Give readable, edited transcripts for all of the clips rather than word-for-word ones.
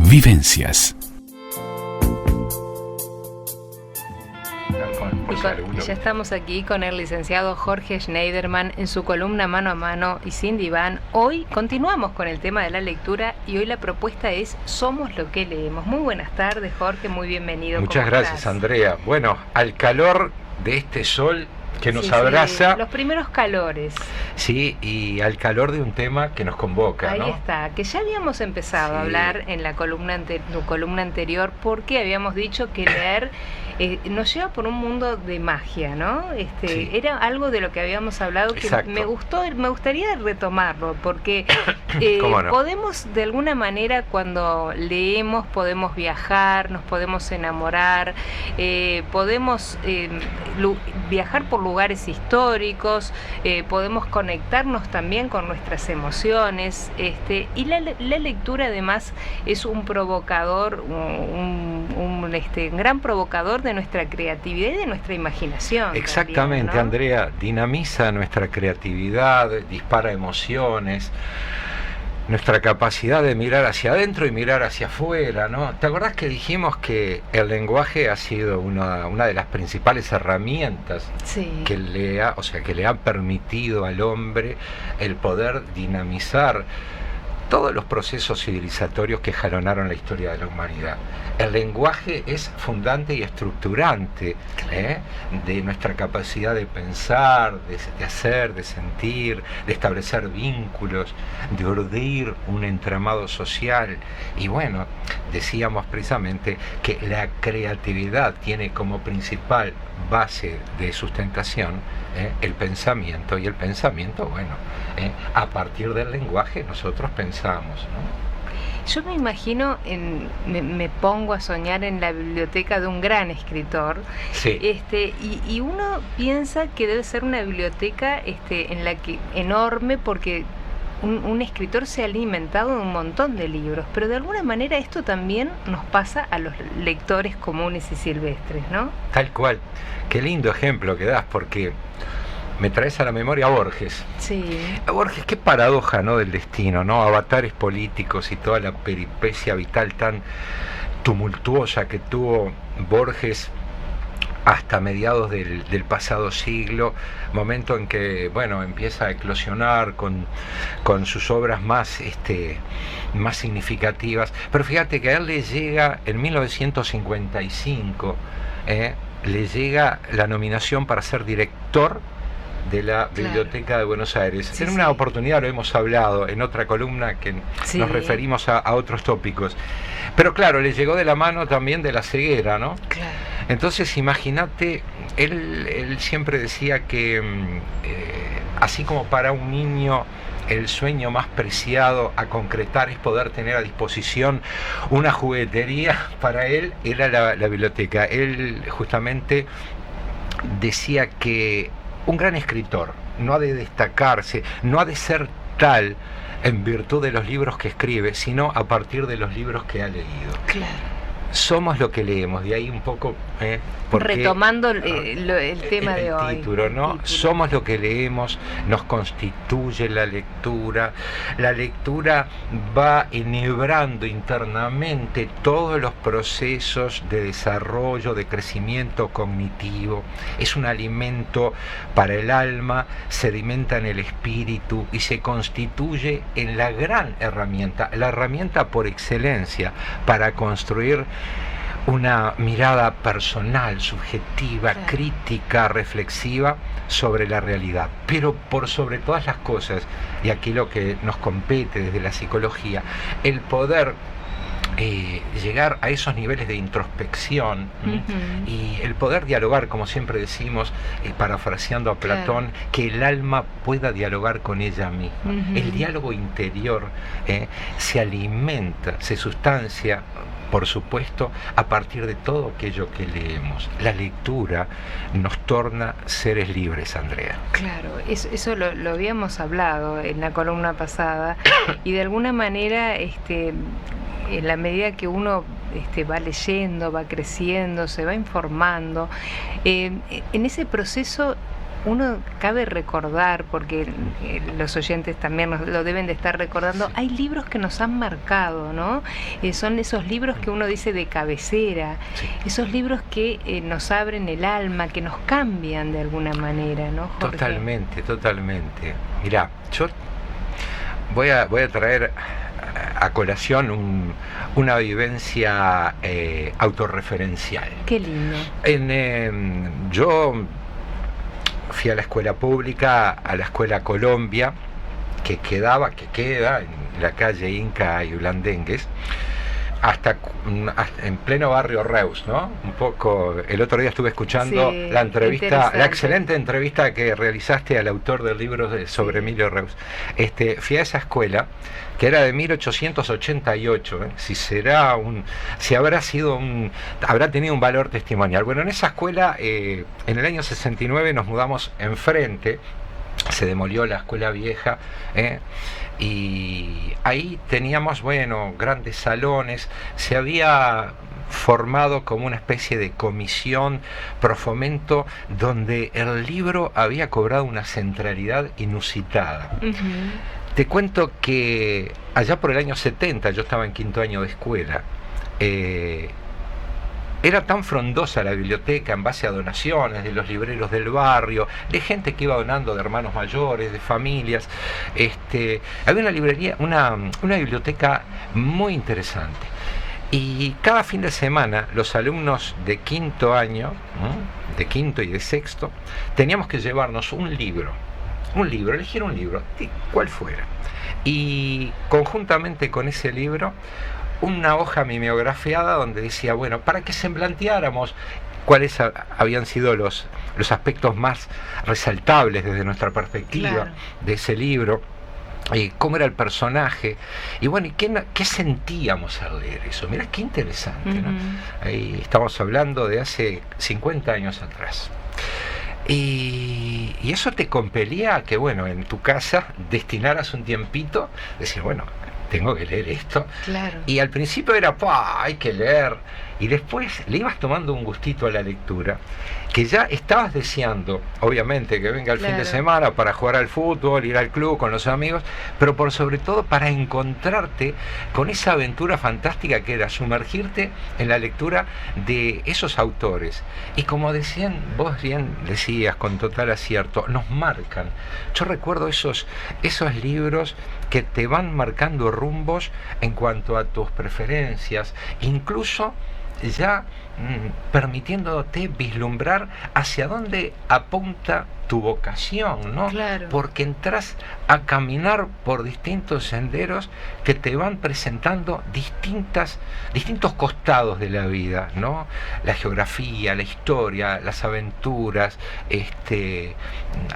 Vivencias. Y ya estamos aquí con el licenciado Jorge Schneiderman en su columna Mano a Mano y sin diván. Hoy continuamos con el tema de la lectura y hoy la propuesta es Somos lo que leemos. Muy buenas tardes, Jorge, muy bienvenido. Muchas gracias, estás? Andrea. Bueno, al calor de este sol que nos abraza. Sí, los primeros calores. Sí, y al calor de un tema que nos convoca, Ahí ¿no? está, que ya habíamos empezado a hablar en la columna anterior, porque habíamos dicho que leer nos lleva por un mundo de magia, ¿no? Sí. Era algo de lo que habíamos hablado que Exacto. me gustaría retomarlo, porque ¿Cómo no? podemos, de alguna manera, cuando leemos, podemos viajar, nos podemos enamorar, podemos viajar por lugares históricos, podemos conectarnos también con nuestras emociones, y la lectura además es un provocador, un gran provocador de nuestra creatividad y de nuestra imaginación. Exactamente, también, ¿no? Andrea, dinamiza nuestra creatividad, dispara emociones, nuestra capacidad de mirar hacia adentro y mirar hacia afuera, ¿no? ¿Te acordás que dijimos que el lenguaje ha sido una de las principales herramientas Sí. que le han permitido al hombre el poder dinamizar todos los procesos civilizatorios que jalonaron la historia de la humanidad? El lenguaje es fundante y estructurante de nuestra capacidad de pensar, de hacer, de sentir, de establecer vínculos, de urdir un entramado social. Y bueno, decíamos precisamente que la creatividad tiene como principal base de sustentación el pensamiento, y el pensamiento, bueno, a partir del lenguaje nosotros pensamos, ¿no? Yo me imagino, me pongo a soñar en la biblioteca de un gran escritor, Sí. y uno piensa que debe ser una biblioteca en la que enorme, porque un escritor se ha alimentado de un montón de libros, pero de alguna manera esto también nos pasa a los lectores comunes y silvestres, ¿no? Tal cual. Qué lindo ejemplo que das, porque me traes a la memoria a Borges. Sí. Borges, qué paradoja, ¿no?, del destino, ¿no? Avatares políticos y toda la peripecia vital tan tumultuosa que tuvo Borges hasta mediados del pasado siglo, momento en que, bueno, empieza a eclosionar con sus obras más significativas. Pero fíjate que a él le llega en 1955, le llega la nominación para ser director de la Biblioteca de Buenos Aires. Sí, en una oportunidad lo hemos hablado en otra columna que nos referimos a otros tópicos. Pero claro, le llegó de la mano también de la ceguera, ¿no? Claro. Entonces imagínate, él siempre decía que así como para un niño el sueño más preciado a concretar es poder tener a disposición una juguetería, para él era la biblioteca. Él justamente decía que un gran escritor no ha de destacarse, no ha de ser tal en virtud de los libros que escribe, sino a partir de los libros que ha leído. Claro. Somos lo que leemos, de ahí un poco retomando el tema de hoy. El título, ¿no? Somos lo que leemos, nos constituye la lectura. La lectura va enhebrando internamente todos los procesos de desarrollo, de crecimiento cognitivo. Es un alimento para el alma, sedimenta en el espíritu y se constituye en la gran herramienta, la herramienta por excelencia para construir una mirada personal, subjetiva, claro, crítica, reflexiva sobre la realidad. Pero por sobre todas las cosas, y aquí lo que nos compete desde la psicología, el poder llegar a esos niveles de introspección y el poder dialogar, como siempre decimos, parafraseando a Platón, que el alma pueda dialogar con ella misma. El diálogo interior se alimenta, se sustancia, por supuesto, a partir de todo aquello que leemos. La lectura nos torna seres libres, Andrea. Claro, eso lo habíamos hablado en la columna pasada, y de alguna manera en la medida que uno va leyendo, va creciendo, se va informando, en ese proceso uno cabe recordar, porque los oyentes también lo deben de estar recordando, hay libros que nos han marcado, ¿no? Son esos libros que uno dice de cabecera, esos libros que nos abren el alma, que nos cambian de alguna manera, ¿no, Jorge? Totalmente, totalmente. Mirá, yo voy a traer a colación una vivencia autorreferencial. Qué lindo. Yo fui a la escuela pública, a la escuela Colombia, que queda en la calle Inca y Blandengues, hasta en pleno barrio Reus, ¿no? Un poco, el otro día estuve escuchando la entrevista, la excelente entrevista que realizaste al autor del libro sobre Emilio Reus. Fui a esa escuela, que era de 1888, habrá tenido un valor testimonial. Bueno, en esa escuela, en el año 69 nos mudamos enfrente, se demolió la escuela vieja, y ahí teníamos, grandes salones, se había formado como una especie de comisión pro fomento donde el libro había cobrado una centralidad inusitada. Uh-huh. Te cuento que allá por el año 70, yo estaba en quinto año de escuela, era tan frondosa la biblioteca en base a donaciones de los libreros del barrio, de gente que iba donando, de hermanos mayores, de familias. Había una librería, una biblioteca muy interesante. Y cada fin de semana los alumnos de quinto año, de quinto y de sexto, teníamos que llevarnos un libro, elegir un libro, cual fuera. Y conjuntamente con ese libro, una hoja mimeografiada donde decía, para que semblanteáramos cuáles habían sido los aspectos más resaltables desde nuestra perspectiva de ese libro, cómo era el personaje, y qué sentíamos al leer eso. Mirá qué interesante, ¿no? Ahí estamos hablando de hace 50 años atrás. Y eso te compelía a que, en tu casa destinaras un tiempito, decir, tengo que leer esto. Claro. Y al principio era, hay que leer. Y después le ibas tomando un gustito a la lectura, que ya estabas deseando, obviamente, que venga el fin de semana para jugar al fútbol, ir al club con los amigos, pero por sobre todo para encontrarte con esa aventura fantástica que era sumergirte en la lectura de esos autores. Y como vos bien decías con total acierto, nos marcan. Yo recuerdo esos libros que te van marcando rumbos en cuanto a tus preferencias, incluso ya permitiéndote vislumbrar hacia dónde apunta tu vocación, ¿no? Claro. Porque entras a caminar por distintos senderos que te van presentando distintos costados de la vida, ¿no? La geografía, la historia, las aventuras,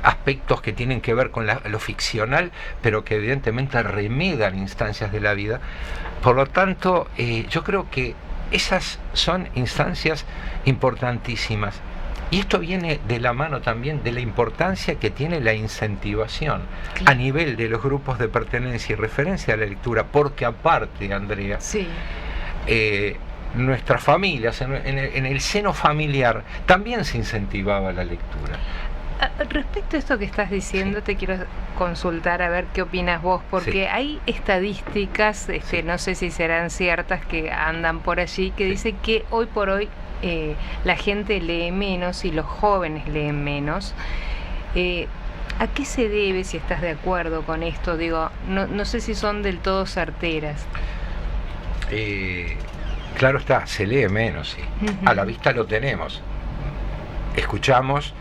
aspectos que tienen que ver con lo ficcional, pero que evidentemente remedan instancias de la vida. Por lo tanto, yo creo que esas son instancias importantísimas. Y esto viene de la mano también de la importancia que tiene la incentivación a nivel de los grupos de pertenencia y referencia a la lectura, porque aparte, Andrea, nuestras familias, en el seno familiar, también se incentivaba la lectura. Respecto a esto que estás diciendo, te quiero consultar a ver qué opinas vos, porque hay estadísticas, no sé si serán ciertas, que andan por allí, que dicen que hoy por hoy la gente lee menos y los jóvenes leen menos. ¿A qué se debe, si estás de acuerdo con esto? Digo, no sé si son del todo certeras. Claro está, se lee menos, sí. A la vista lo tenemos. Escuchamos.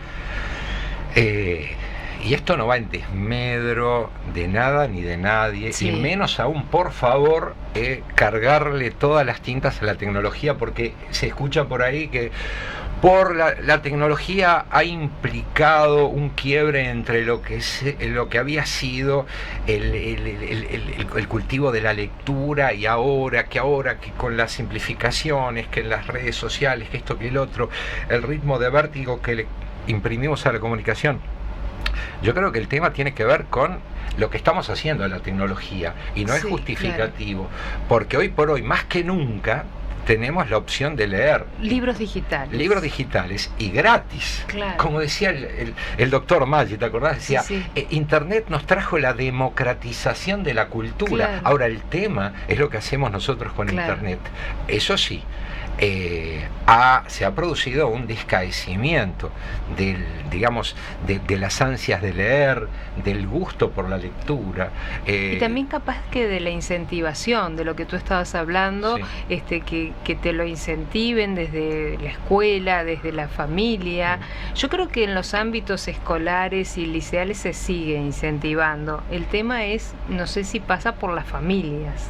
Y esto no va en desmedro de nada ni de nadie, y menos aún, por favor, cargarle todas las tintas a la tecnología, porque se escucha por ahí que por la tecnología ha implicado un quiebre entre lo que había sido el cultivo de la lectura, y ahora que con las simplificaciones, que en las redes sociales, que esto que el otro, el ritmo de vértigo que le imprimimos a la comunicación. Yo creo que el tema tiene que ver con lo que estamos haciendo en la tecnología, y no es justificativo, porque hoy por hoy, más que nunca, tenemos la opción de leer. Libros digitales. Libros digitales y gratis. Claro. Como decía el doctor Maggi, ¿te acordás? Decía, Sí, sí. Internet nos trajo la democratización de la cultura. Claro. Ahora el tema es lo que hacemos nosotros con Claro. Internet. Eso sí, se ha producido un descaecimiento de las ansias de leer, del gusto por la lectura. Y también capaz que de la incentivación, de lo que tú estabas hablando, Sí. que te lo incentiven desde la escuela, desde la familia. Yo creo que en los ámbitos escolares y liceales se sigue incentivando. El tema es, no sé si pasa por las familias.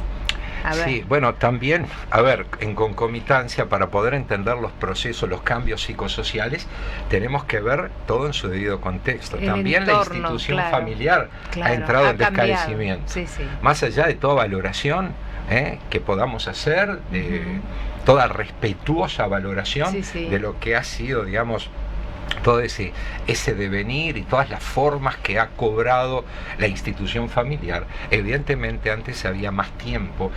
A ver. Sí, bueno, también, a ver, en concomitancia, para poder entender los procesos, los cambios psicosociales, tenemos que ver todo en su debido contexto. El También entorno, la institución claro, familiar claro, ha entrado en cambiado. descarecimiento. Sí, sí. Más allá de toda valoración que podamos hacer, de toda respetuosa valoración Sí, sí. de lo que ha sido, digamos, todo ese devenir y todas las formas que ha cobrado la institución familiar. Evidentemente antes había más tiempo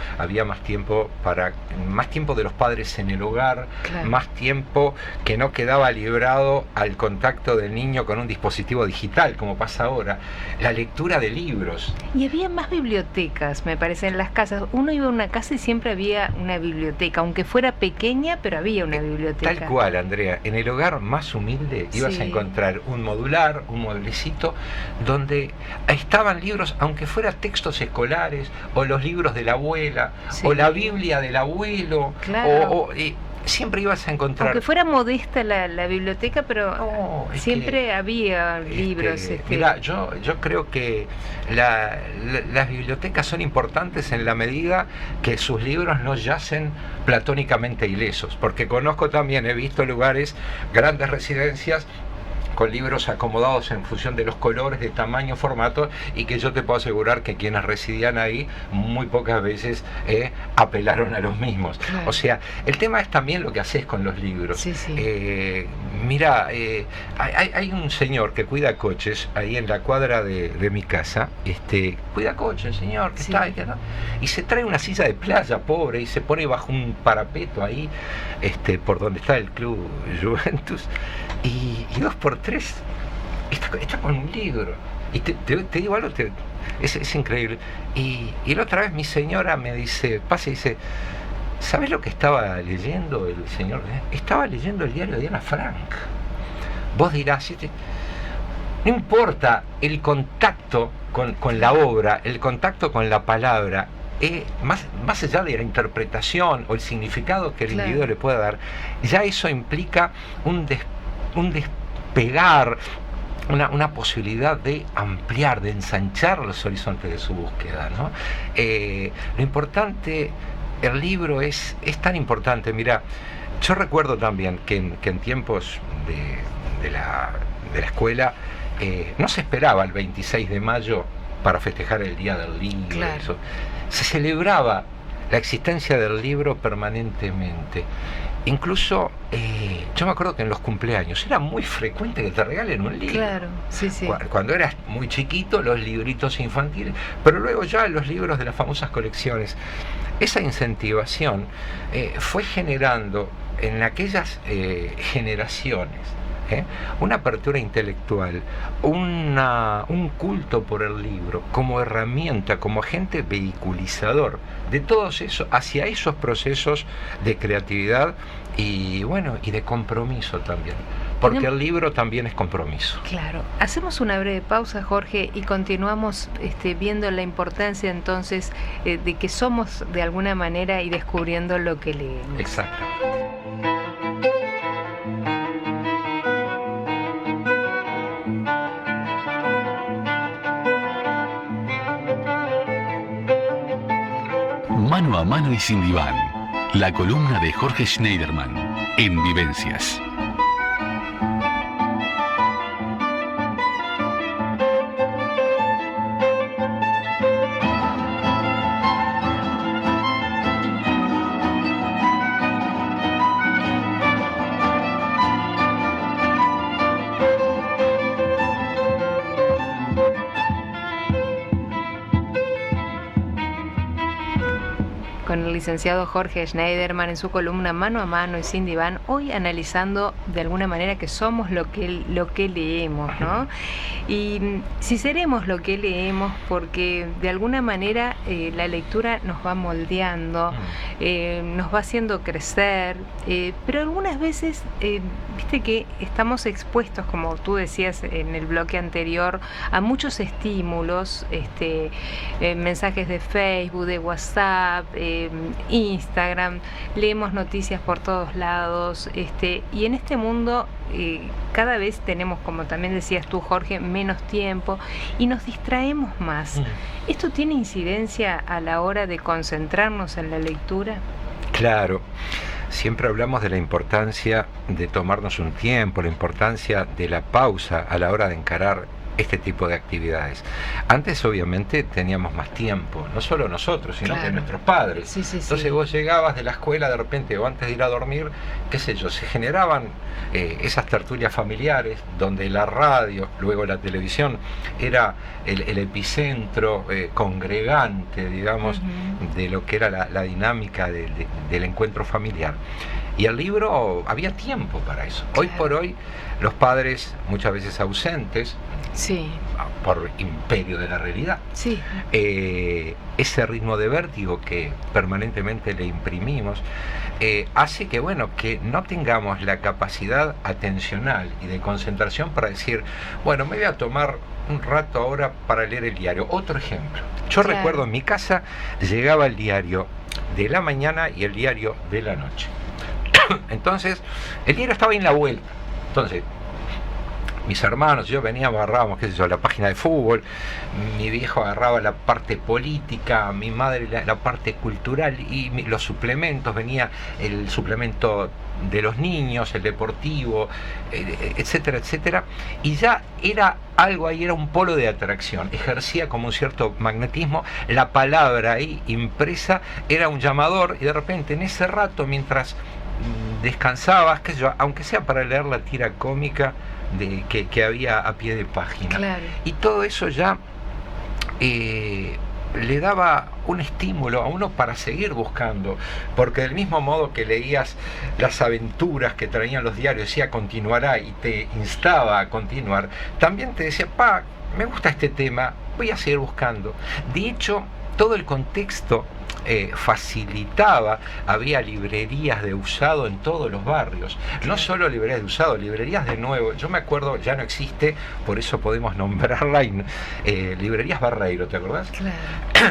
de los padres en el hogar, Claro. más tiempo que no quedaba librado al contacto del niño con un dispositivo digital, como pasa ahora. La lectura de libros. Y había más bibliotecas, me parece, en las casas. Uno iba a una casa y siempre había una biblioteca, aunque fuera pequeña, pero había una biblioteca. Tal cual, Andrea. En el hogar más humilde ibas Sí. a encontrar un modular, un mueblecito, donde estaban libros, aunque fuera textos escolares, o los libros de la abuela, Sí. o la Biblia del abuelo, Claro. siempre ibas a encontrar... Aunque fuera modesta la biblioteca, pero No, es siempre que, había libros. Mira, yo creo que las bibliotecas son importantes en la medida que sus libros no yacen platónicamente ilesos, porque conozco también, he visto lugares, grandes residencias con libros acomodados en función de los colores, de tamaño, formato, y que yo te puedo asegurar que quienes residían ahí muy pocas veces apelaron a los mismos. Claro. O sea, el tema es también lo que haces con los libros. Sí, sí. Mira, hay un señor que cuida coches ahí en la cuadra de mi casa, cuida coches, señor, que Sí. está, que no, y se trae una silla de playa, pobre, y se pone bajo un parapeto ahí, por donde está el club Juventus, y 2x3 está con un libro. Y te digo algo, es increíble. Y la otra vez mi señora me dice, pasa y dice, ¿sabes lo que estaba leyendo el señor? Estaba leyendo el diario de Ana Frank. Vos dirás, no importa el contacto con la obra, el contacto con la palabra, más allá de la interpretación o el significado que el Claro. individuo le pueda dar, ya eso implica un despegar, una posibilidad de ampliar, de ensanchar los horizontes de su búsqueda, ¿no? Lo importante, el libro es tan importante. Mira, yo recuerdo también que en tiempos de la escuela no se esperaba el 26 de mayo para festejar el Día del Libro. Claro. Eso. Se celebraba la existencia del libro permanentemente. Incluso, yo me acuerdo que en los cumpleaños era muy frecuente que te regalen un libro. Claro, sí, sí. Cuando eras muy chiquito, los libritos infantiles, pero luego ya los libros de las famosas colecciones. Esa incentivación fue generando en aquellas generaciones una apertura intelectual, un culto por el libro como herramienta, como agente vehiculizador de todos esos, hacia esos procesos de creatividad y de compromiso también, porque el libro también es compromiso. Claro. Hacemos una breve pausa, Jorge, y continuamos viendo la importancia entonces de que somos de alguna manera y descubriendo lo que leemos. Exacto. Mano a mano y sin diván. La columna de Jorge Schneiderman en Vivencias. con el licenciado Jorge Schneiderman en su columna Mano a Mano y Sin Diván, hoy analizando de alguna manera que somos lo que leemos, ¿no? Y si seremos lo que leemos, porque de alguna manera la lectura nos va moldeando, nos va haciendo crecer, pero algunas veces, viste que estamos expuestos, como tú decías en el bloque anterior, a muchos estímulos, mensajes de Facebook, de WhatsApp, Instagram, leemos noticias por todos lados, y en este mundo cada vez tenemos, como también decías tú, Jorge, menos tiempo y nos distraemos más. ¿Esto tiene incidencia a la hora de concentrarnos en la lectura? Claro. Siempre hablamos de la importancia de tomarnos un tiempo, la importancia de la pausa a la hora de encarar este tipo de actividades. Antes obviamente teníamos más tiempo, no solo nosotros, sino que nuestros padres. Sí, sí, entonces vos llegabas de la escuela de repente o antes de ir a dormir, qué sé yo, se generaban esas tertulias familiares donde la radio, luego la televisión, era el epicentro congregante, digamos, de lo que era la dinámica del encuentro familiar. Y el libro, había tiempo para eso. Hoy por hoy, los padres, muchas veces ausentes, por imperio de la realidad, ese ritmo de vértigo que permanentemente le imprimimos, hace que, bueno, que no tengamos la capacidad atencional y de concentración para decir, bueno, me voy a tomar un rato ahora para leer el diario. Otro ejemplo. Yo recuerdo en mi casa llegaba el diario de la mañana y el diario de la noche. Entonces, el diario estaba ahí en la vuelta. Entonces, mis hermanos, yo veníamos, agarrábamos, qué sé yo, la página de fútbol, mi viejo agarraba la parte política, mi madre la parte cultural y los suplementos, venía el suplemento de los niños, el deportivo, etcétera, etcétera, y ya era algo ahí, era un polo de atracción, ejercía como un cierto magnetismo, la palabra ahí impresa era un llamador y de repente en ese rato, mientras descansabas, qué sé yo, aunque sea para leer la tira cómica que había a pie de página, y todo eso ya le daba un estímulo a uno para seguir buscando, porque del mismo modo que leías las aventuras que traían los diarios, decía continuará y te instaba a continuar, también te decía, me gusta este tema, voy a seguir buscando. De hecho, todo el contexto facilitaba, había librerías de usado en todos los barrios, no solo librerías de usado, librerías de nuevo. Yo me acuerdo, ya no existe, por eso podemos nombrarla, librerías Barreiro, ¿te acordás? Claro.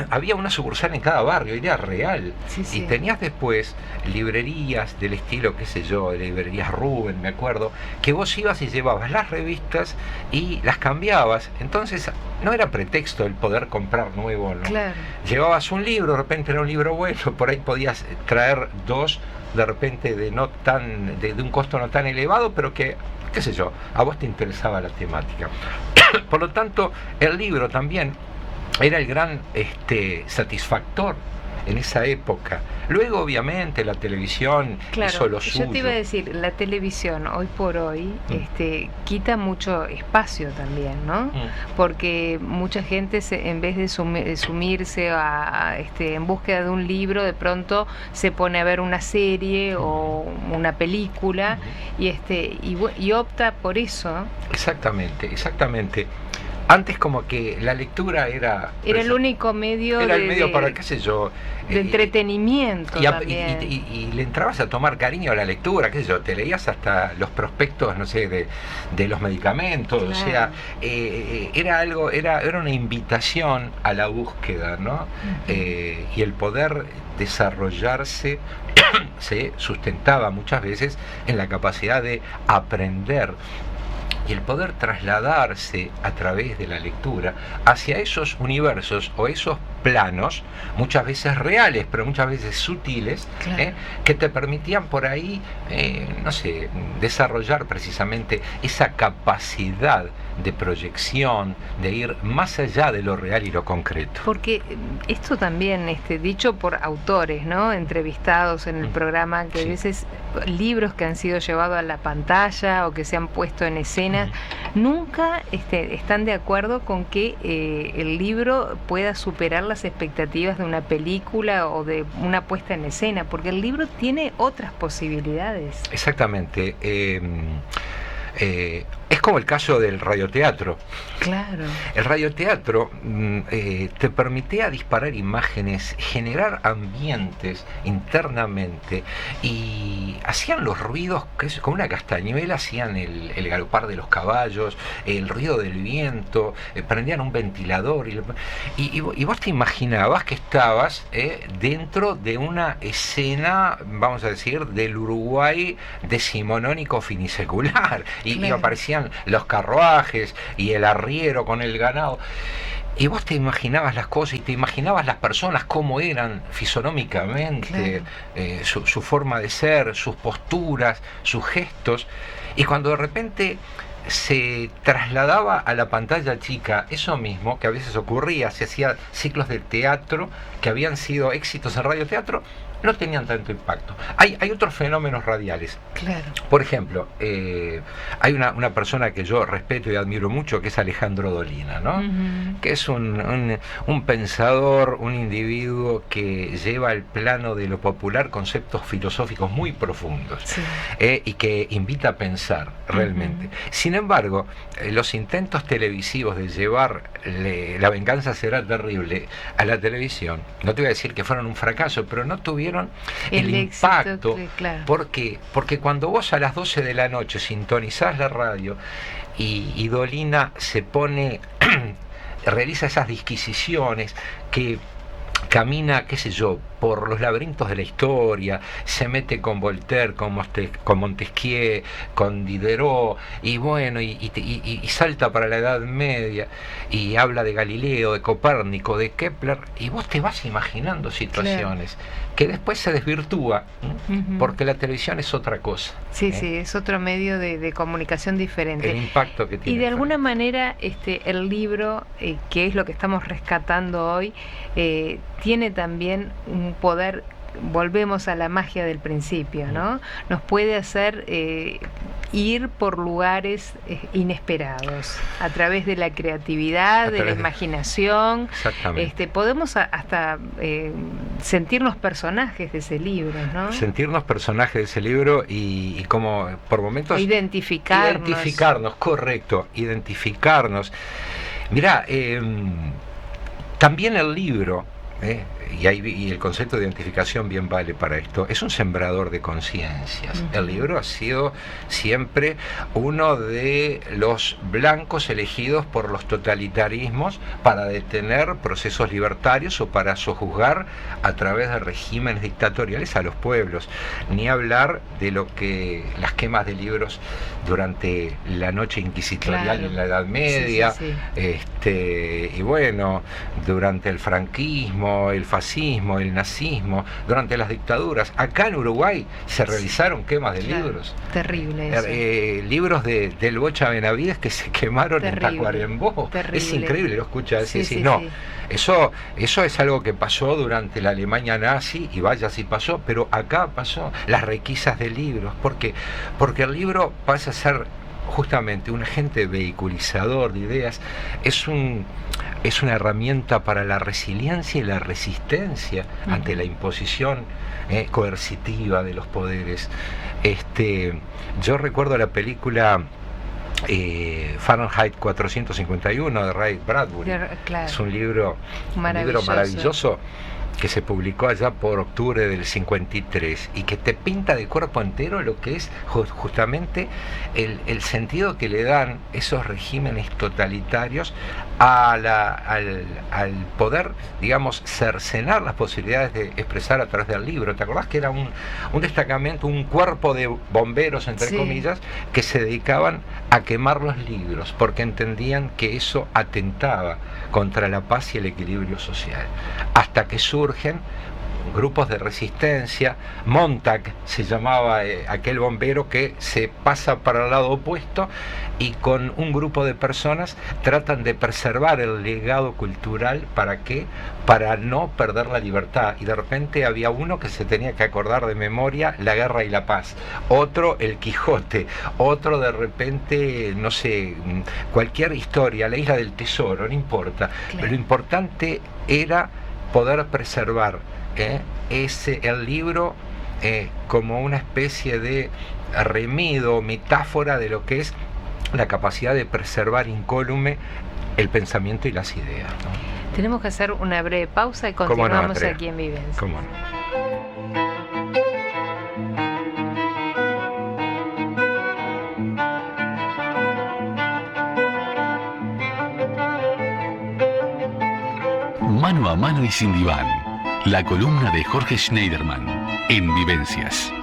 Había una sucursal en cada barrio, era real, y tenías después librerías del estilo, qué sé yo, librerías Rubén, me acuerdo, que vos ibas y llevabas las revistas y las cambiabas, entonces no era pretexto el poder comprar nuevo, ¿no? Claro. Llevabas un libro, de repente era un libro bueno, por ahí podías traer dos, de repente de un costo no tan elevado, pero que, qué sé yo, a vos te interesaba la temática. Por lo tanto, el libro también era el gran satisfactor en esa época. Luego, obviamente, la televisión hizo lo suyo. Yo te iba a decir, la televisión hoy por hoy quita mucho espacio también, ¿no? Porque mucha gente, en vez de sumirse en búsqueda de un libro, de pronto se pone a ver una serie o una película y opta por eso. Exactamente. Antes como que la lectura era el único medio para, qué sé yo, de entretenimiento también. Y le entrabas a tomar cariño a la lectura, qué sé yo, te leías hasta los prospectos, no sé, de los medicamentos, o sea, era una invitación a la búsqueda, ¿no? Y el poder desarrollarse se sustentaba muchas veces en la capacidad de aprender y el poder trasladarse a través de la lectura hacia esos universos o esos planos, muchas veces reales, pero muchas veces sutiles, que te permitían por ahí, no sé, desarrollar precisamente esa capacidad de proyección, de ir más allá de lo real y lo concreto. Porque esto también, dicho por autores, ¿no?, entrevistados en el programa, que a veces libros que han sido llevados a la pantalla o que se han puesto en escena páginas, nunca están de acuerdo con que el libro pueda superar las expectativas de una película o de una puesta en escena, porque el libro tiene otras posibilidades. Exactamente. Es como el caso del radioteatro. Claro. El radioteatro te permitía disparar imágenes, generar ambientes internamente, y hacían los ruidos que con una castañuela, hacían el galopar de los caballos, el ruido del viento, prendían un ventilador y vos te imaginabas que estabas dentro de una escena, vamos a decir, del Uruguay decimonónico finisecular, y Claro. aparecían los carruajes y el arriero con el ganado, y vos te imaginabas las cosas y te imaginabas las personas cómo eran fisonómicamente, su forma de ser, sus posturas, sus gestos, y cuando de repente se trasladaba a la pantalla chica eso mismo, que a veces ocurría, se hacía ciclos de teatro que habían sido éxitos en radioteatro, no tenían tanto impacto. Hay otros fenómenos radiales. Claro. Por ejemplo, hay una persona que yo respeto y admiro mucho, que es Alejandro Dolina, ¿no? Uh-huh. Que es un pensador, un individuo que lleva al plano de lo popular conceptos filosóficos muy profundos, Sí. y que invita a pensar realmente. Sin embargo, los intentos televisivos de llevar La venganza será terrible a la televisión, no te voy a decir que fueron un fracaso, pero no tuvieron el impacto. Claro. ¿Por qué? Porque cuando vos a las 12 de la noche sintonizás la radio y Dolina se pone, realiza esas disquisiciones, que camina, qué sé yo, por los laberintos de la historia, se mete con Voltaire, con Montesquieu, con Diderot, y bueno, y salta para la Edad Media, y habla de Galileo, de Copérnico, de Kepler, y vos te vas imaginando situaciones que después se desvirtúa, porque la televisión es otra cosa. Sí, sí, es otro medio de comunicación diferente. El impacto que tiene. Y de alguna manera el libro, que es lo que estamos rescatando hoy, tiene también un poder, volvemos a la magia del principio, ¿no? Nos puede hacer ir por lugares inesperados, a través de la creatividad, de la imaginación. Exactamente. Podemos hasta sentirnos personajes de ese libro, ¿no? Sentirnos personajes de ese libro y como por momentos... Identificarnos, correcto, identificarnos. Mirá, también el libro... y el concepto de identificación bien vale para esto, es un sembrador de conciencias. El libro ha sido siempre uno de los blancos elegidos por los totalitarismos para detener procesos libertarios o para sojuzgar a través de regímenes dictatoriales a los pueblos. Ni hablar de lo que las quemas de libros durante la noche inquisitorial en la Edad Media, y bueno, durante el franquismo, el fascismo, el nazismo, durante las dictaduras. Acá en Uruguay se realizaron quemas de libros. Terrible eso. Libros del Bocha Benavides que se quemaron en Tacuarembó. Es increíble, lo escuchas decir, no. Eso es algo que pasó durante la Alemania nazi, y vaya si pasó, pero acá pasó. Las requisas de libros. ¿Por qué? Porque el libro pasa a ser justamente un agente vehiculizador de ideas, es una herramienta para la resiliencia y la resistencia ante la imposición coercitiva de los poderes. Yo recuerdo la película Fahrenheit 451 de Ray Bradbury. Es un libro maravilloso que se publicó allá por octubre del 53 y que te pinta de cuerpo entero lo que es justamente el sentido que le dan esos regímenes totalitarios al poder, digamos, cercenar las posibilidades de expresar a través del libro. ¿Te acordás que era un destacamento, un cuerpo de bomberos, entre comillas, que se dedicaban a quemar los libros porque entendían que eso atentaba contra la paz y el equilibrio social? Hasta que surgen grupos de resistencia. Montag se llamaba aquel bombero que se pasa para el lado opuesto y con un grupo de personas tratan de preservar el legado cultural. ¿Para qué? Para no perder la libertad. Y de repente había uno que se tenía que acordar de memoria La Guerra y la Paz, otro El Quijote, otro de repente, no sé, cualquier historia, La Isla del Tesoro, no importa. Claro. Lo importante era poder preservar el libro como una especie de remido, metáfora de lo que es la capacidad de preservar incólume el pensamiento y las ideas, ¿no? Tenemos que hacer una breve pausa y ¿Cómo no, continuamos Andrea? aquí en Vivencia. ¿Cómo no? Mano a mano y sin diván. La columna de Jorge Schneiderman en Vivencias.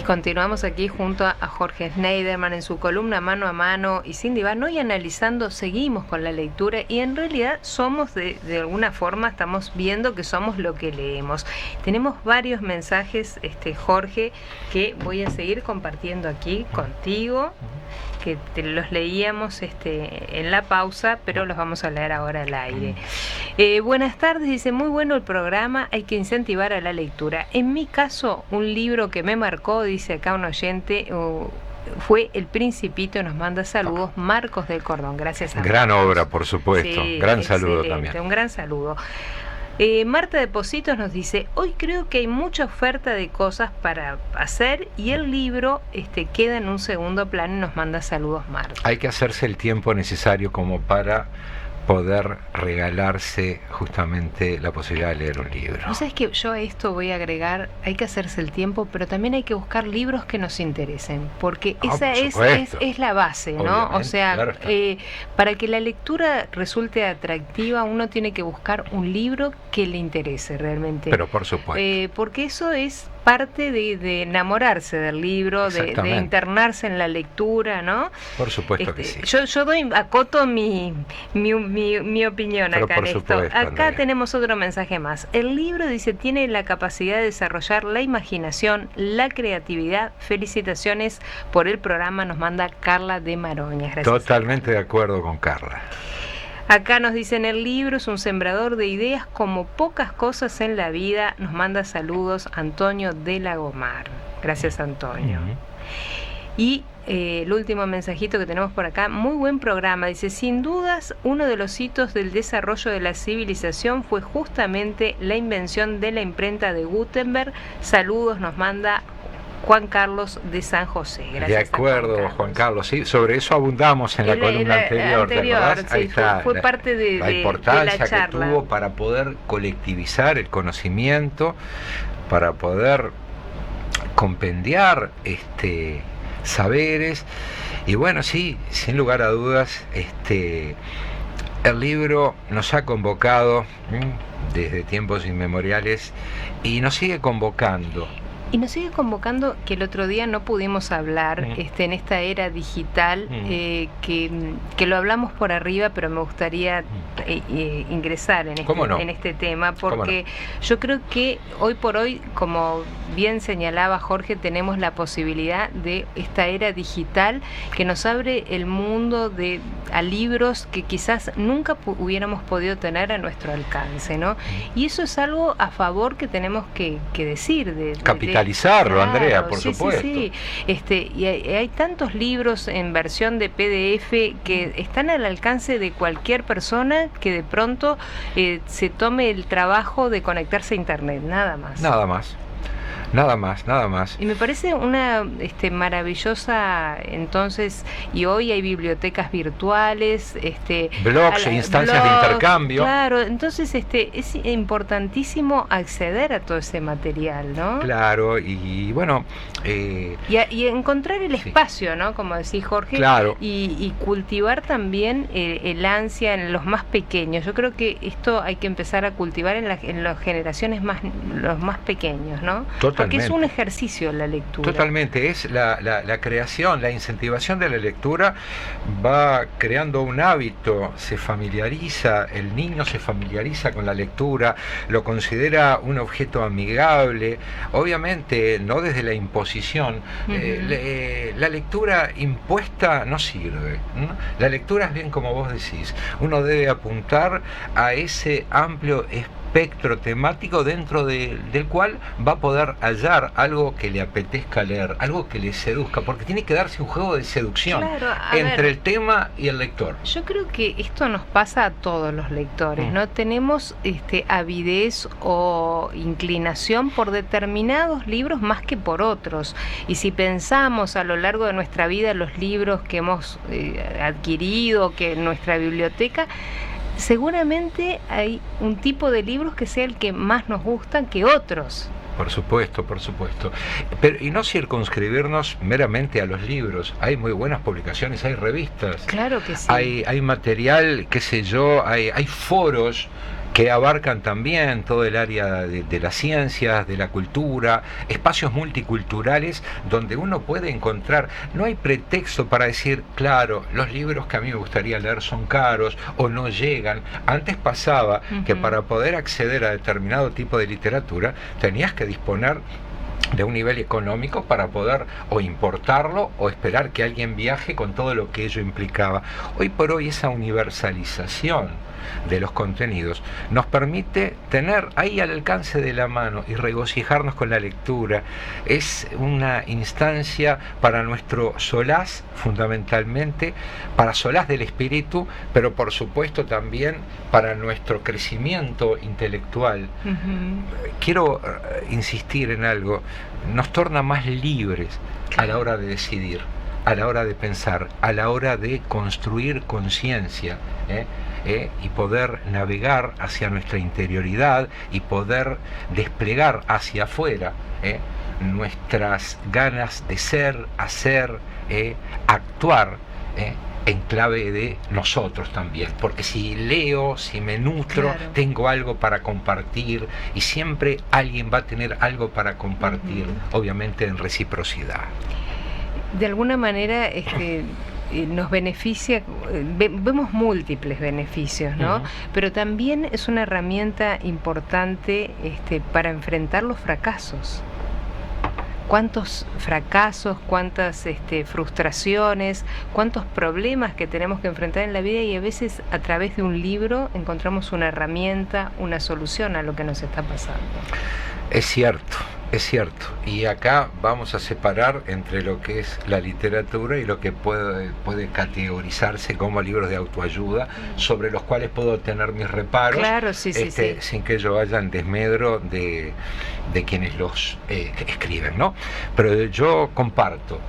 Continuamos aquí junto a Jorge Schneiderman en su columna Mano a Mano y sin diván. Hoy analizando, seguimos con la lectura y en realidad somos de alguna forma, estamos viendo que somos lo que leemos. Tenemos varios mensajes, Jorge, que voy a seguir compartiendo aquí contigo, que te los leíamos en la pausa, pero los vamos a leer ahora al aire. Buenas tardes, dice, muy bueno el programa, hay que incentivar a la lectura. En mi caso, un libro que me marcó, dice acá un oyente, fue El Principito, nos manda saludos, Marcos del Cordón. Gracias a Gran Marcos. obra, por supuesto. Sí, Gran saludo excelente, también. un gran saludo. Marta de Positos nos dice, hoy creo que hay mucha oferta de cosas para hacer y el libro queda en un segundo plano y nos manda saludos Marta. Hay que hacerse el tiempo necesario como para poder regalarse justamente la posibilidad de leer un libro. ¿No sabes que yo a esto voy a agregar, hay que hacerse el tiempo, pero también hay que buscar libros que nos interesen, porque esa es la base, ¿no? Obviamente, o sea, claro está. Para que la lectura resulte atractiva, uno tiene que buscar un libro que le interese realmente. Pero por supuesto. Porque eso es parte de enamorarse del libro, de internarse en la lectura, ¿no? Por supuesto que sí. Yo acoto mi opinión Pero acá por en esto. supuesto, Acá Andrea. tenemos otro mensaje más. El libro, dice, tiene la capacidad de desarrollar la imaginación, la creatividad. Felicitaciones por el programa, nos manda Carla de Maroñas. Gracias. Totalmente de acuerdo con Carla. Acá nos dicen, el libro es un sembrador de ideas como pocas cosas en la vida. Nos manda saludos Antonio de Lagomar. Gracias, Antonio. Y el último mensajito que tenemos por acá, muy buen programa, dice, sin dudas uno de los hitos del desarrollo de la civilización fue justamente la invención de la imprenta de Gutenberg. Saludos, nos manda Juan Carlos de San José. Gracias. De acuerdo, Juan Carlos. Sí, sobre eso abundamos en la columna anterior. ¿Te acordás? Sí, ahí está, fue parte de la importancia la charla que tuvo para poder colectivizar el conocimiento, para poder compendiar saberes. Y bueno, sí, sin lugar a dudas, el libro nos ha convocado desde tiempos inmemoriales y nos sigue convocando. Y nos sigue convocando, que el otro día no pudimos hablar en esta era digital, que lo hablamos por arriba, pero me gustaría ingresar en este tema, porque yo creo que hoy por hoy, como bien señalaba Jorge, tenemos la posibilidad de esta era digital que nos abre el mundo a libros que quizás nunca hubiéramos podido tener a nuestro alcance, ¿no? Y eso es algo a favor que tenemos que decir. Capitalizarlo, claro, Andrea, por sí, supuesto. Sí. Y hay tantos libros en versión de PDF que están al alcance de cualquier persona que de pronto se tome el trabajo de conectarse a Internet, nada más. Nada más. Nada más, nada más. Y me parece una maravillosa, entonces, y hoy hay bibliotecas virtuales, blogs e instancias de intercambio. Claro, entonces es importantísimo acceder a todo ese material, ¿no? Claro, y bueno... y encontrar el espacio, ¿no? Como decís, Jorge, claro. y cultivar también el ansia en los más pequeños. Yo creo que esto hay que empezar a cultivar en las generaciones los más pequeños, ¿no? Totalmente. Porque es un ejercicio la lectura. Totalmente, es la creación, la incentivación de la lectura va creando un hábito, se familiariza, el niño se familiariza con la lectura, lo considera un objeto amigable, obviamente no desde la imposición. La lectura impuesta no sirve, ¿no? La lectura es bien como vos decís, uno debe apuntar a ese amplio espectro temático dentro del cual va a poder hallar algo que le apetezca leer, algo que le seduzca, porque tiene que darse un juego de seducción entre el tema y el lector. Yo creo que esto nos pasa a todos los lectores, ¿no? Tenemos avidez o inclinación por determinados libros más que por otros, y si pensamos a lo largo de nuestra vida los libros que hemos adquirido, que en nuestra biblioteca, seguramente hay un tipo de libros que sea el que más nos gustan que otros. Por supuesto, por supuesto. Pero, y no circunscribirnos meramente a los libros. Hay muy buenas publicaciones, hay revistas. Claro que sí. Hay material, qué sé yo, hay foros que abarcan también todo el área de las ciencias, de la cultura, espacios multiculturales donde uno puede encontrar, no hay pretexto para decir, claro, los libros que a mí me gustaría leer son caros o no llegan. Antes pasaba que para poder acceder a determinado tipo de literatura tenías que disponer de un nivel económico para poder o importarlo o esperar que alguien viaje con todo lo que ello implicaba. Hoy por hoy esa universalización de los contenidos nos permite tener ahí al alcance de la mano y regocijarnos con la lectura. Es una instancia para nuestro solaz, fundamentalmente, para solaz del espíritu, pero por supuesto también para nuestro crecimiento intelectual. Quiero insistir en algo, nos torna más libres a la hora de decidir, a la hora de pensar, a la hora de construir conciencia, y poder navegar hacia nuestra interioridad y poder desplegar hacia afuera nuestras ganas de ser, hacer, actuar en clave de nosotros también, porque si leo, si me nutro, tengo algo para compartir y siempre alguien va a tener algo para compartir, obviamente en reciprocidad. De alguna manera nos beneficia, vemos múltiples beneficios, ¿no? Pero también es una herramienta importante para enfrentar los fracasos. Cuántos fracasos, cuántas frustraciones, cuántos problemas que tenemos que enfrentar en la vida, y a veces a través de un libro encontramos una herramienta, una solución a lo que nos está pasando. Es cierto. Es cierto, y acá vamos a separar entre lo que es la literatura y lo que puede categorizarse como libros de autoayuda, sobre los cuales puedo tener mis reparos, claro, sí. sin que yo vaya en desmedro de quienes los escriben, ¿no? Pero yo comparto.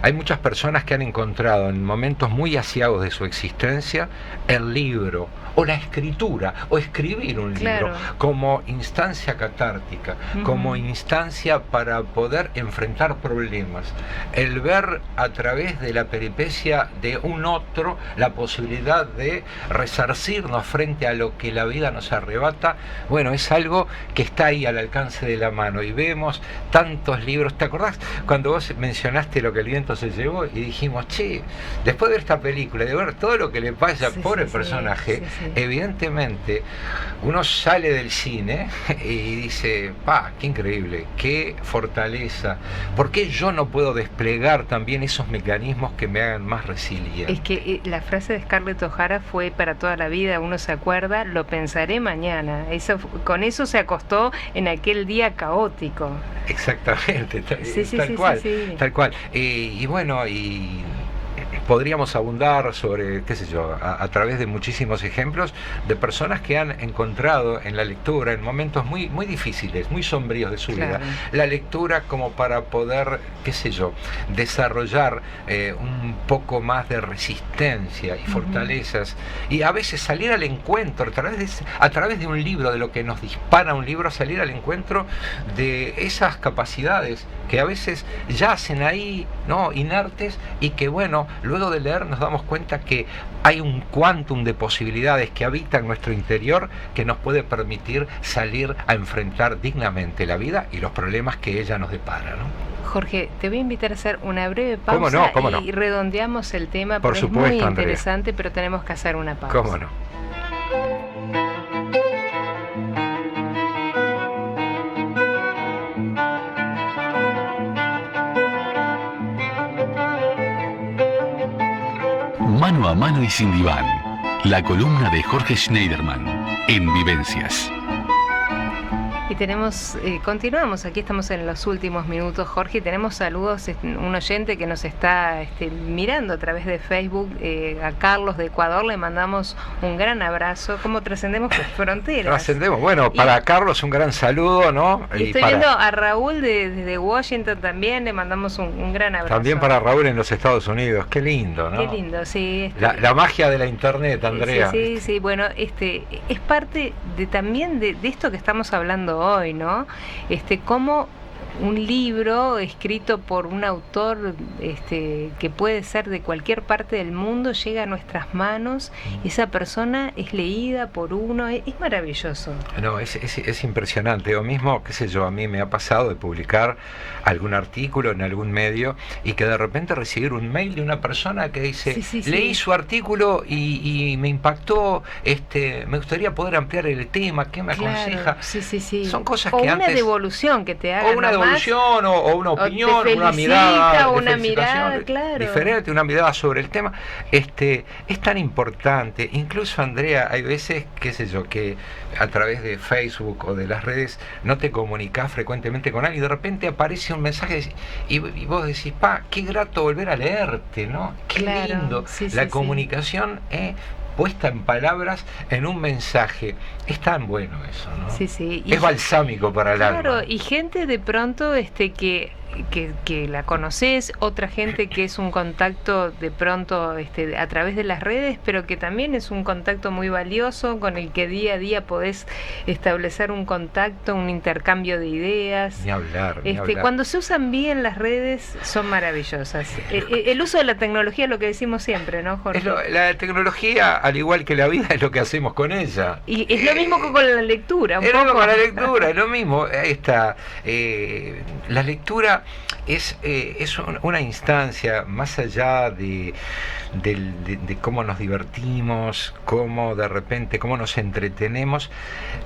Hay muchas personas que han encontrado en momentos muy aciagos de su existencia el libro o la escritura, o escribir un libro, como instancia catártica, como instancia para poder enfrentar problemas. El ver a través de la peripecia de un otro la posibilidad de resarcirnos frente a lo que la vida nos arrebata, bueno, es algo que está ahí al alcance de la mano, y vemos tantos libros. ¿Te acordás cuando vos mencionaste Lo que el viento se llevó? Y dijimos, che, después de ver esta película y de ver todo lo que le pasa al pobre personaje, evidentemente uno sale del cine y dice, qué increíble, qué fortaleza, ¿por qué yo no puedo desplegar también esos mecanismos que me hagan más resiliente? Es que la frase de Scarlett O'Hara fue para toda la vida, uno se acuerda, lo pensaré mañana. Con eso se acostó en aquel día caótico. Exactamente, tal cual. Y bueno, y podríamos abundar sobre, qué sé yo, a través de muchísimos ejemplos de personas que han encontrado en la lectura, en momentos muy, muy difíciles, muy sombríos de su vida, la lectura como para poder, qué sé yo, desarrollar un poco más de resistencia y fortalezas, y a veces salir al encuentro a través de un libro, de lo que nos dispara un libro, salir al encuentro de esas capacidades que a veces yacen ahí, ¿no?, inertes, y que bueno, luego de leer nos damos cuenta que hay un quantum de posibilidades que habitan nuestro interior que nos puede permitir salir a enfrentar dignamente la vida y los problemas que ella nos depara, ¿no? Jorge, te voy a invitar a hacer una breve pausa. ¿Cómo no? Y redondeamos el tema, Por porque supuesto, es muy Andrea. interesante, pero tenemos que hacer una pausa. ¿Cómo no? Mano a mano y sin diván. La columna de Jorge Schneiderman en Vivencias. Y tenemos, continuamos, aquí estamos en los últimos minutos, Jorge, y tenemos saludos, un oyente que nos está mirando a través de Facebook, a Carlos de Ecuador, le mandamos un gran abrazo. ¿Cómo trascendemos fronteras? Trascendemos, bueno, para Carlos un gran saludo, ¿no? Y estoy viendo a Raúl desde Washington también, le mandamos un gran abrazo. También para Raúl en los Estados Unidos, qué lindo, ¿no? Qué lindo, sí. La magia de la internet, Andrea. Sí, bueno, es parte también de esto que estamos hablando hoy, ¿no? Cómo un libro escrito por un autor que puede ser de cualquier parte del mundo llega a nuestras manos, esa persona es leída por uno, es maravilloso. No, es impresionante. O mismo, qué sé yo, a mí me ha pasado de publicar algún artículo en algún medio y que de repente recibir un mail de una persona que dice, leí su artículo y me impactó, me gustaría poder ampliar el tema, ¿qué me aconseja? Sí. Son cosas o que una antes... devolución que te hagan. O una devolución, o una opinión, o te una felicita, mirada, claro, diferente, una mirada sobre el tema. Es tan importante. Incluso, Andrea, hay veces, qué sé yo, que a través de Facebook o de las redes no te comunicas frecuentemente con alguien y de repente aparece un mensaje y vos decís, qué grato volver a leerte, ¿no? Qué lindo. La comunicación puesta en palabras en un mensaje. Es tan bueno eso, ¿no? Sí. Es balsámico para el alma. Claro, y gente de pronto que la conoces, otra gente que es un contacto de pronto a través de las redes, pero que también es un contacto muy valioso con el que día a día podés establecer un contacto, un intercambio de ideas. Ni hablar. Cuando se usan bien las redes son maravillosas. El uso de la tecnología es lo que decimos siempre, ¿no, Jorge? La tecnología, al igual que la vida, es lo que hacemos con ella. Y es lo mismo que con la lectura. Es lo mismo con la lectura, es lo mismo. La lectura es una instancia más allá de cómo nos divertimos, cómo de repente, cómo nos entretenemos,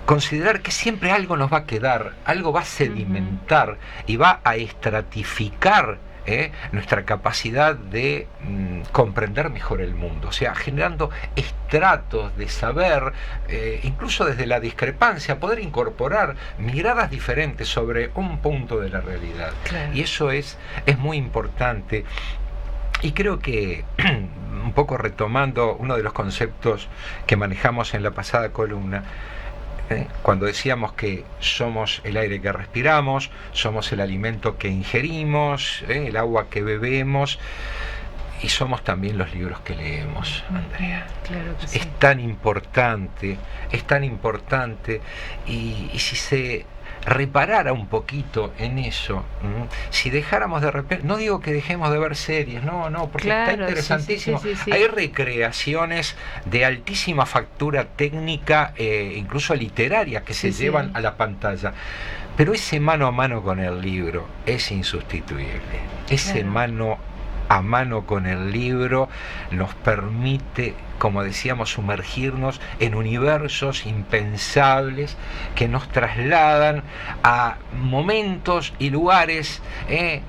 considerar que siempre algo nos va a quedar, algo va a sedimentar y va a estratificar nuestra capacidad de comprender mejor el mundo, o sea, generando estratos de saber, incluso desde la discrepancia, poder incorporar miradas diferentes sobre un punto de la realidad. Claro. Y eso es muy importante. Y creo que, un poco retomando uno de los conceptos que manejamos en la pasada columna, cuando decíamos que somos el aire que respiramos, somos el alimento que ingerimos, el agua que bebemos, y somos también los libros que leemos, Andrea. Claro que sí. Es tan importante, y si se reparara un poquito en eso, si dejáramos de repente, no digo que dejemos de ver series, no, porque está interesantísimo. Sí. Hay recreaciones de altísima factura técnica, incluso literaria, que se llevan a la pantalla, pero ese mano a mano con el libro es insustituible. Ese mano a mano con el libro nos permite, como decíamos, sumergirnos en universos impensables que nos trasladan a momentos y lugares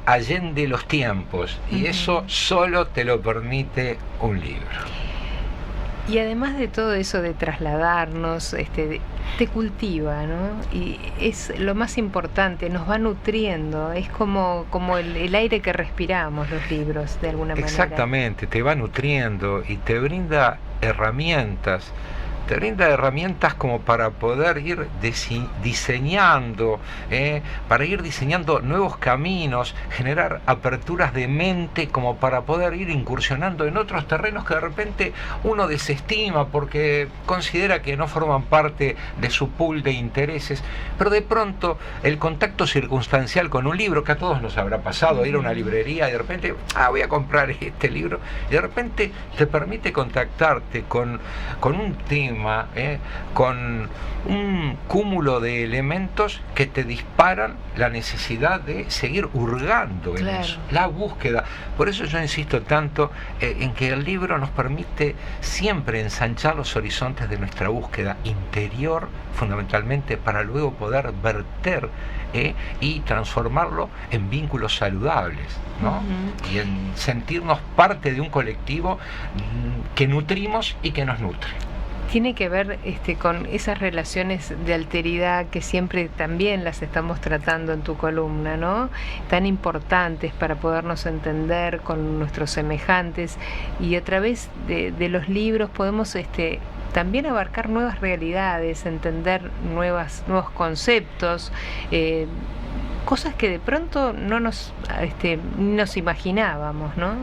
allende los tiempos, y eso solo te lo permite un libro. Y además de todo eso de trasladarnos, te cultiva, ¿no? Y es lo más importante, nos va nutriendo, es como el aire que respiramos los libros, de alguna manera. Exactamente, te va nutriendo y te brinda herramientas. Te brinda herramientas como para poder ir diseñando, para ir diseñando nuevos caminos, generar aperturas de mente como para poder ir incursionando en otros terrenos que de repente uno desestima porque considera que no forman parte de su pool de intereses, pero de pronto el contacto circunstancial con un libro, que a todos nos habrá pasado, ir a una librería y de repente, voy a comprar este libro, y de repente te permite contactarte con un tema, con un cúmulo de elementos que te disparan la necesidad de seguir hurgando en eso, la búsqueda. Por eso yo insisto tanto en que el libro nos permite siempre ensanchar los horizontes de nuestra búsqueda interior, fundamentalmente, para luego poder verter y transformarlo en vínculos saludables, ¿no? Y en sentirnos parte de un colectivo que nutrimos y que nos nutre. Tiene que ver con esas relaciones de alteridad que siempre también las estamos tratando en tu columna, ¿no? Tan importantes para podernos entender con nuestros semejantes, y a través de los libros podemos también abarcar nuevas realidades, entender nuevos conceptos, cosas que de pronto no nos imaginábamos, ¿no?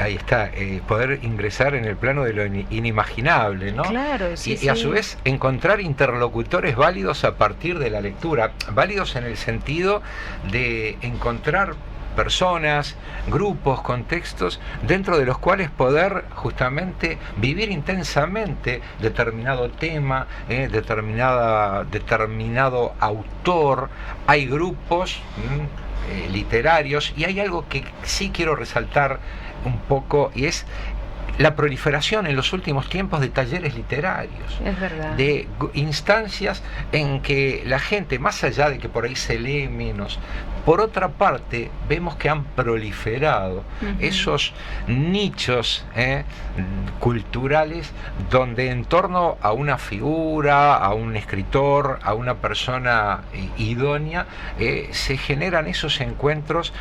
Ahí está, poder ingresar en el plano de lo inimaginable, ¿no? Claro, sí, y a su vez encontrar interlocutores válidos a partir de la lectura, válidos en el sentido de encontrar personas, grupos, contextos dentro de los cuales poder justamente vivir intensamente determinado tema, determinado autor. Hay grupos literarios, y hay algo que sí quiero resaltar un poco, y es la proliferación en los últimos tiempos de talleres literarios, es verdad, de instancias en que la gente, más allá de que por ahí se lee menos, por otra parte vemos que han proliferado esos nichos culturales donde en torno a una figura, a un escritor, a una persona idónea, se generan esos encuentros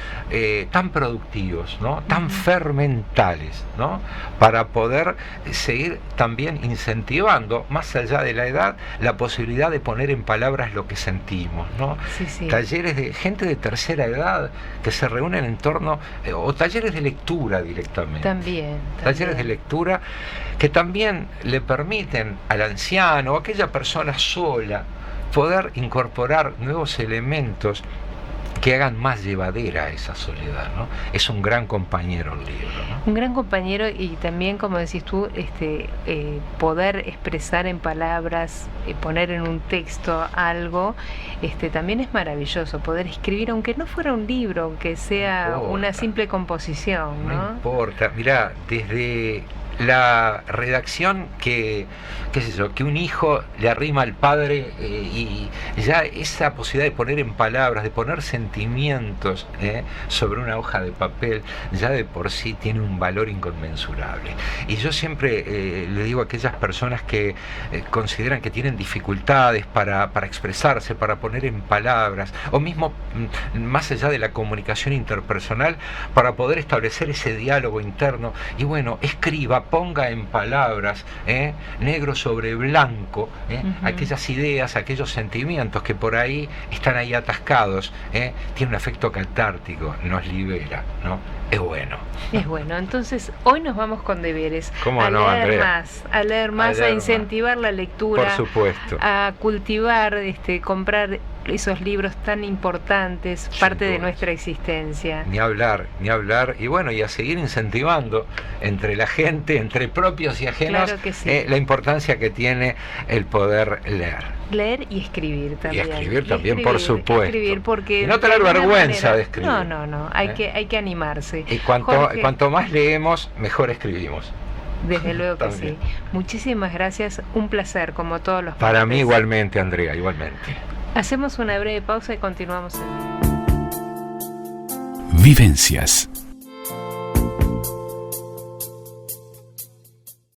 tan productivos, ¿no? Tan fermentales, ¿no? Para poder seguir también incentivando, más allá de la edad, la posibilidad de poner en palabras lo que sentimos, ¿no? Sí. Talleres de gente de tercera edad que se reúnen en torno, o talleres de lectura directamente. También. Talleres de lectura que también le permiten al anciano o a aquella persona sola poder incorporar nuevos elementos que hagan más llevadera esa soledad, ¿no? Es un gran compañero el libro, ¿no? Un gran compañero, y también, como decís tú, poder expresar en palabras, poner en un texto algo, también es maravilloso. Poder escribir, aunque no fuera un libro, aunque sea una simple composición, ¿no? No importa. Mirá, desde la redacción que un hijo le arrima al padre, y ya esa posibilidad de poner en palabras, de poner sentimientos sobre una hoja de papel, ya de por sí tiene un valor inconmensurable. Y yo siempre le digo a aquellas personas que consideran que tienen dificultades para expresarse, para poner en palabras, o mismo más allá de la comunicación interpersonal, para poder establecer ese diálogo interno, y bueno, escriba, ponga en palabras, negro sobre blanco, aquellas ideas, aquellos sentimientos que por ahí están ahí atascados, tiene un efecto catártico, nos libera, ¿no? Es bueno. Es bueno. Entonces, hoy nos vamos con deberes. ¿Cómo a no, leer Andrea? a leer más, a incentivar la lectura. Por supuesto. A cultivar, comprar esos libros tan importantes, parte de nuestra existencia. Ni hablar. Y bueno, y a seguir incentivando entre la gente, entre propios y ajenos, claro que sí, la importancia que tiene el poder leer. Leer y escribir también. Y escribir también, por supuesto. Escribir, porque y no tener vergüenza de escribir. No. Hay que animarse. Y cuanto más leemos, mejor escribimos. Desde luego que sí. Muchísimas gracias. Un placer, como todos los Para martes. mí igualmente, Andrea, igualmente. Hacemos una breve pausa y continuamos. Vivencias.